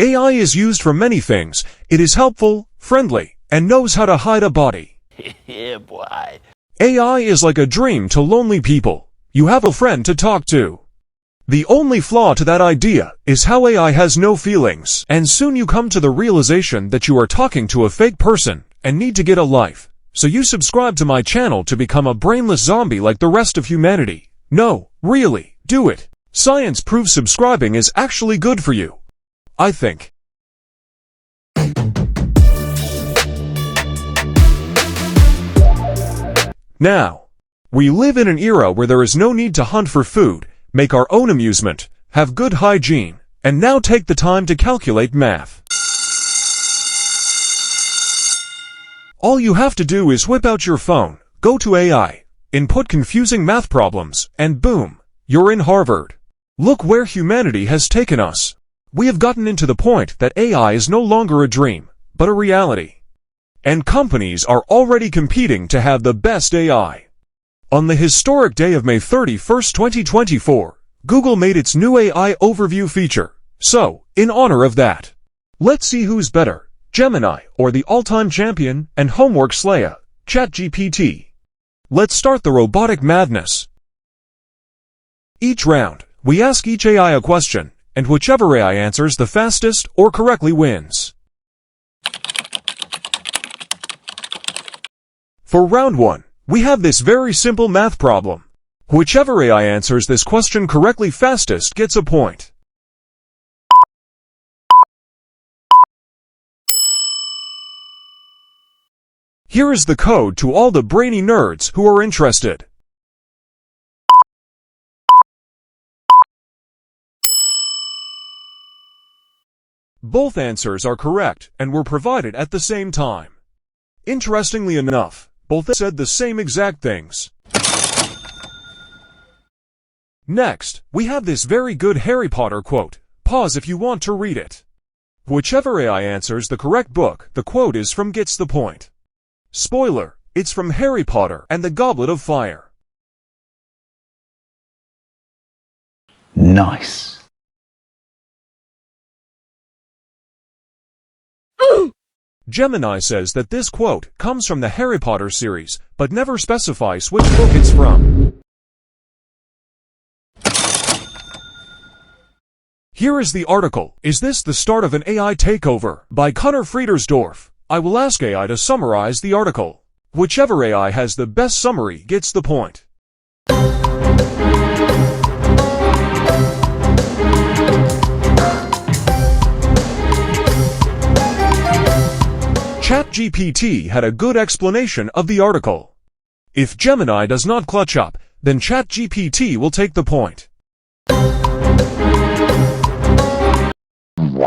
AI is used for many things. It is helpful, friendly, and knows how to hide a body. Yeah, boy. AI is like a dream to lonely people. You have a friend to talk to. The only flaw to that idea is how AI has no feelings, and soon you come to the realization that you are talking to a fake person and need to get a life. So you subscribe to my channel to become a brainless zombie like the rest of humanity. No, really, do it. Science proves subscribing is actually good for you, I think. Now, we live in an era where there is no need to hunt for food, make our own amusement, have good hygiene, and now take the time to calculate math. All you have to do is whip out your phone, go to AI, input confusing math problems, and boom, you're in Harvard. Look where humanity has taken us. We have gotten into the point that AI is no longer a dream, but a reality. And companies are already competing to have the best AI. On the historic day of May 31st, 2024, Google made its new AI overview feature. So, in honor of that, let's see who's better, Gemini or the all-time champion and homework slayer, ChatGPT. Let's start the robotic madness. Each round, we ask each AI a question, and whichever AI answers the fastest or correctly wins. For round 1, we have this very simple math problem. Whichever AI answers this question correctly fastest gets a point. Here is the code to all the brainy nerds who are interested. Both answers are correct and were provided at the same time. Interestingly enough, both said the same exact things. Next, we have this very good Harry Potter quote. Pause if you want to read it. Whichever AI answers the correct book, the quote is from gets the point. Spoiler, it's from Harry Potter and the Goblet of Fire. Nice. Gemini says that this quote comes from the Harry Potter series, but never specifies which book it's from. Here is the article. Is this the start of an AI takeover? By Connor Friedersdorf. I will ask AI to summarize the article. Whichever AI has the best summary gets the point. ChatGPT had a good explanation of the article. If Gemini does not clutch up, then ChatGPT will take the point.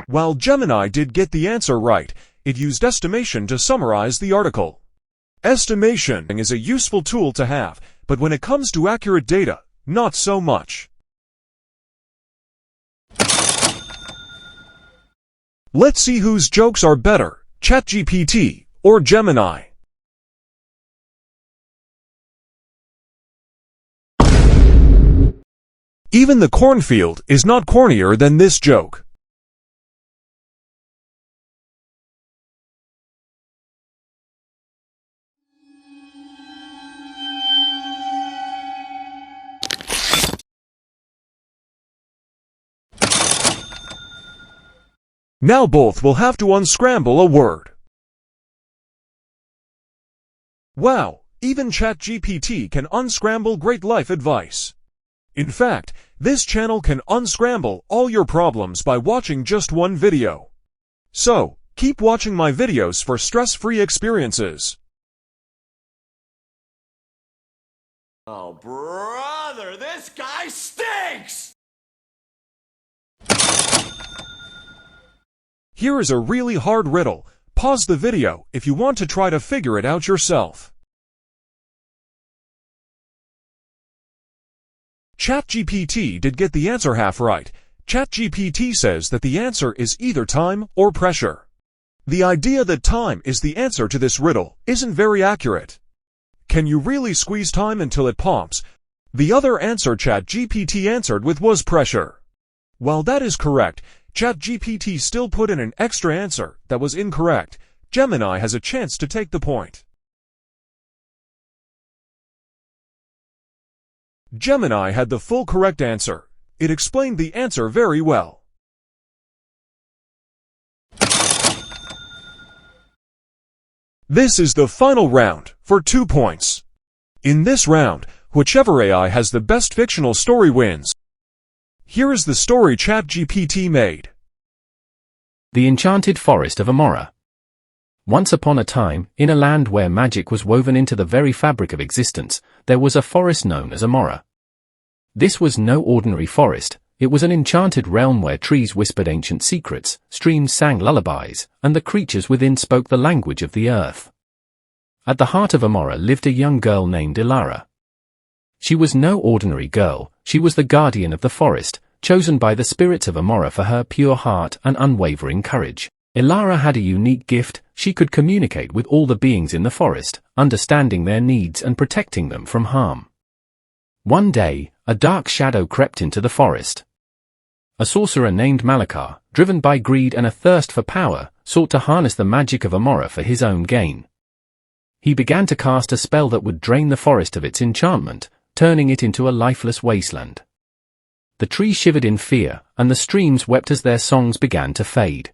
While Gemini did get the answer right, it used estimation to summarize the article. Estimation is a useful tool to have, but when it comes to accurate data, not so much. Let's see whose jokes are better, ChatGPT or Gemini. Even the cornfield is not cornier than this joke. Now both will have to unscramble a word. Wow, even ChatGPT can unscramble great life advice. In fact, this channel can unscramble all your problems by watching just one video. So, keep watching my videos for stress-free experiences. Oh, brother, this guy stinks! Here is a really hard riddle. Pause the video if you want to try to figure it out yourself. ChatGPT did get the answer half right. ChatGPT says that the answer is either time or pressure. The idea that time is the answer to this riddle isn't very accurate. Can you really squeeze time until it pumps? The other answer ChatGPT answered with was pressure. While that is correct, ChatGPT still put in an extra answer that was incorrect. Gemini has a chance to take the point. Gemini had the full correct answer. It explained the answer very well. This is the final round, for 2 points. In this round, whichever AI has the best fictional story wins. Here is the story ChatGPT made. The Enchanted Forest of Amora. Once upon a time, in a land where magic was woven into the very fabric of existence, there was a forest known as Amora. This was no ordinary forest. It was an enchanted realm where trees whispered ancient secrets, streams sang lullabies, and the creatures within spoke the language of the earth. At the heart of Amora lived a young girl named Ilara. She was no ordinary girl. She was the guardian of the forest, chosen by the spirits of Amora for her pure heart and unwavering courage. Ilara had a unique gift. She could communicate with all the beings in the forest, understanding their needs and protecting them from harm. One day, a dark shadow crept into the forest. A sorcerer named Malakar, driven by greed and a thirst for power, sought to harness the magic of Amora for his own gain. He began to cast a spell that would drain the forest of its enchantment, turning it into a lifeless wasteland. The trees shivered in fear, and the streams wept as their songs began to fade.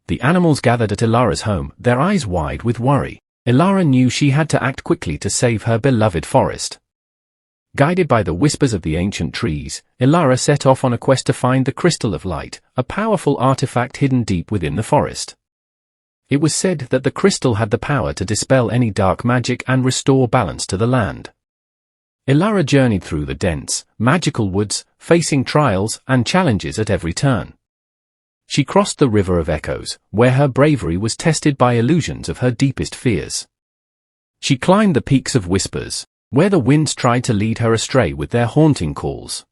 The animals gathered at Ilara's home, their eyes wide with worry. Ilara knew she had to act quickly to save her beloved forest. Guided by the whispers of the ancient trees, Ilara set off on a quest to find the Crystal of Light, a powerful artifact hidden deep within the forest. It was said that the crystal had the power to dispel any dark magic and restore balance to the land. Ilara journeyed through the dense, magical woods, facing trials and challenges at every turn. She crossed the River of Echoes, where her bravery was tested by illusions of her deepest fears. She climbed the peaks of Whispers, where the winds tried to lead her astray with their haunting calls.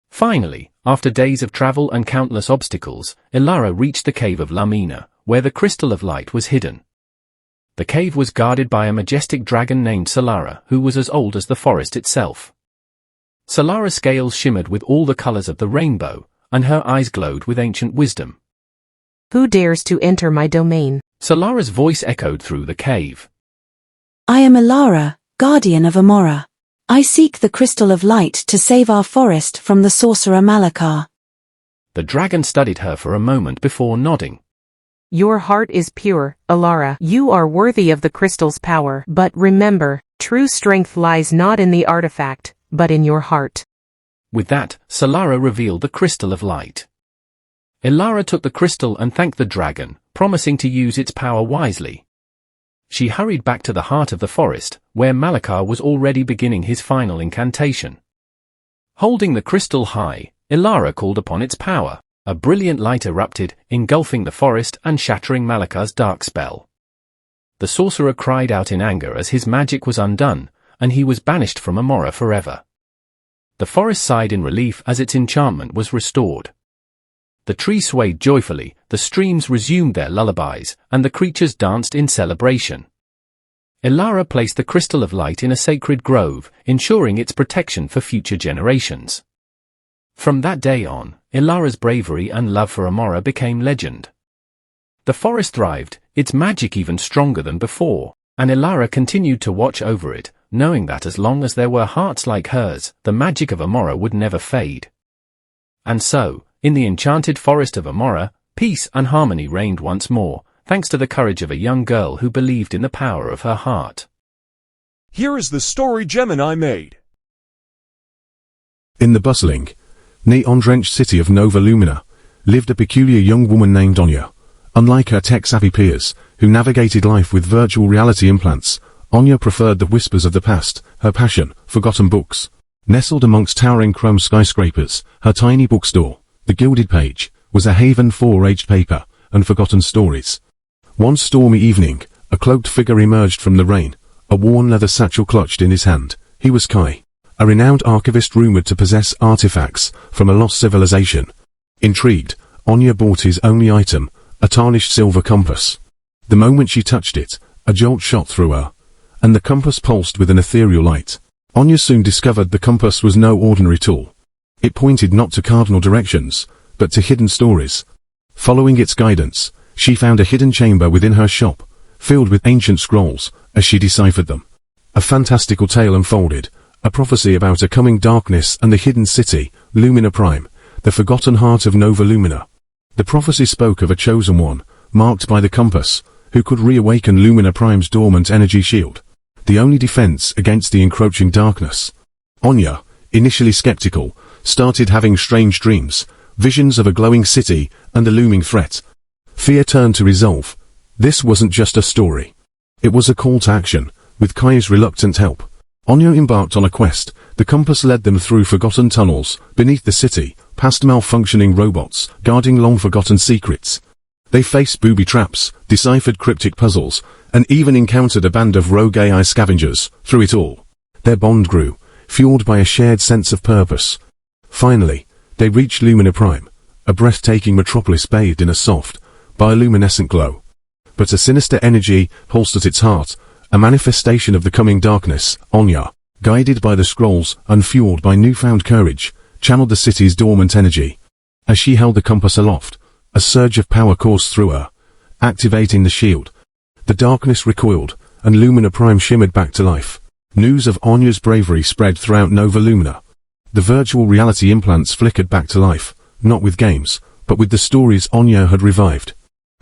Finally, after days of travel and countless obstacles, Ilara reached the cave of Lamina, where the Crystal of Light was hidden. The cave was guarded by a majestic dragon named Solara, who was as old as the forest itself. Solara's scales shimmered with all the colors of the rainbow, and her eyes glowed with ancient wisdom. Who dares to enter my domain? Solara's voice echoed through the cave. I am Ilara, guardian of Amora. I seek the Crystal of Light to save our forest from the sorcerer Malakar. The dragon studied her for a moment before nodding. Your heart is pure, Ilara. You are worthy of the crystal's power. But remember, true strength lies not in the artifact, but in your heart. With that, Solara revealed the Crystal of Light. Ilara took the crystal and thanked the dragon, promising to use its power wisely. She hurried back to the heart of the forest, where Malakar was already beginning his final incantation. Holding the crystal high, Ilara called upon its power. A brilliant light erupted, engulfing the forest and shattering Malakar's dark spell. The sorcerer cried out in anger as his magic was undone, and he was banished from Amora forever. The forest sighed in relief as its enchantment was restored. The trees swayed joyfully, the streams resumed their lullabies, and the creatures danced in celebration. Ilara placed the Crystal of Light in a sacred grove, ensuring its protection for future generations. From that day on, Ilara's bravery and love for Amora became legend. The forest thrived, its magic even stronger than before, and Ilara continued to watch over it, knowing that as long as there were hearts like hers, the magic of Amora would never fade. And so, in the enchanted forest of Amora, peace and harmony reigned once more, thanks to the courage of a young girl who believed in the power of her heart. Here is the story Gemini made. In the bustling, neon-drenched city of Nova Lumina, lived a peculiar young woman named Anya. Unlike her tech-savvy peers, who navigated life with virtual reality implants, Anya preferred the whispers of the past, her passion, forgotten books. Nestled amongst towering chrome skyscrapers, her tiny bookstore, The Gilded Page, was a haven for aged paper and forgotten stories. One stormy evening, a cloaked figure emerged from the rain, a worn leather satchel clutched in his hand. He was Kai, a renowned archivist rumored to possess artifacts from a lost civilization. Intrigued, Anya bought his only item, a tarnished silver compass. The moment she touched it, a jolt shot through her, and the compass pulsed with an ethereal light. Anya soon discovered the compass was no ordinary tool. It pointed not to cardinal directions, but to hidden stories. Following its guidance, she found a hidden chamber within her shop, filled with ancient scrolls, as she deciphered them. A fantastical tale unfolded, a prophecy about a coming darkness and the hidden city, Lumina Prime, the forgotten heart of Nova Lumina. The prophecy spoke of a chosen one, marked by the compass, who could reawaken Lumina Prime's dormant energy shield, the only defense against the encroaching darkness. Anya, initially skeptical, started having strange dreams, visions of a glowing city and a looming threat. Fear turned to resolve. This wasn't just a story. It was a call to action, with Kai's reluctant help. Anya embarked on a quest. The compass led them through forgotten tunnels, beneath the city, past malfunctioning robots, guarding long-forgotten secrets. They faced booby traps, deciphered cryptic puzzles, and even encountered a band of rogue AI scavengers. Through it all, their bond grew, fueled by a shared sense of purpose. Finally, they reached Lumina Prime, a breathtaking metropolis bathed in a soft, bioluminescent glow. But a sinister energy pulsed at its heart, a manifestation of the coming darkness. Anya, guided by the scrolls and fueled by newfound courage, channeled the city's dormant energy. As she held the compass aloft, a surge of power coursed through her, activating the shield. The darkness recoiled, and Lumina Prime shimmered back to life. News of Anya's bravery spread throughout Nova Lumina. The virtual reality implants flickered back to life, not with games, but with the stories Anya had revived.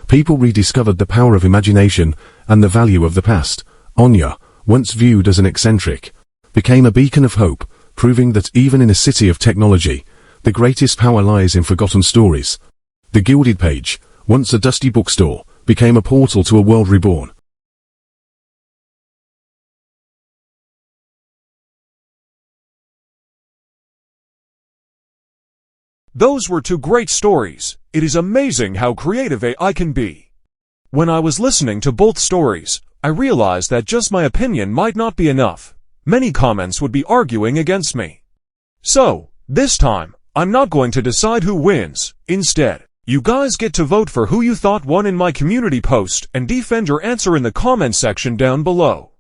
People rediscovered the power of imagination and the value of the past. Anya, once viewed as an eccentric, became a beacon of hope, proving that even in a city of technology, the greatest power lies in forgotten stories. The Gilded Page, once a dusty bookstore, became a portal to a world reborn. Those were two great stories. It is amazing how creative AI can be. When I was listening to both stories, I realized that just my opinion might not be enough. Many comments would be arguing against me. So, this time, I'm not going to decide who wins. Instead, you guys get to vote for who you thought won in my community post and defend your answer in the comment section down below.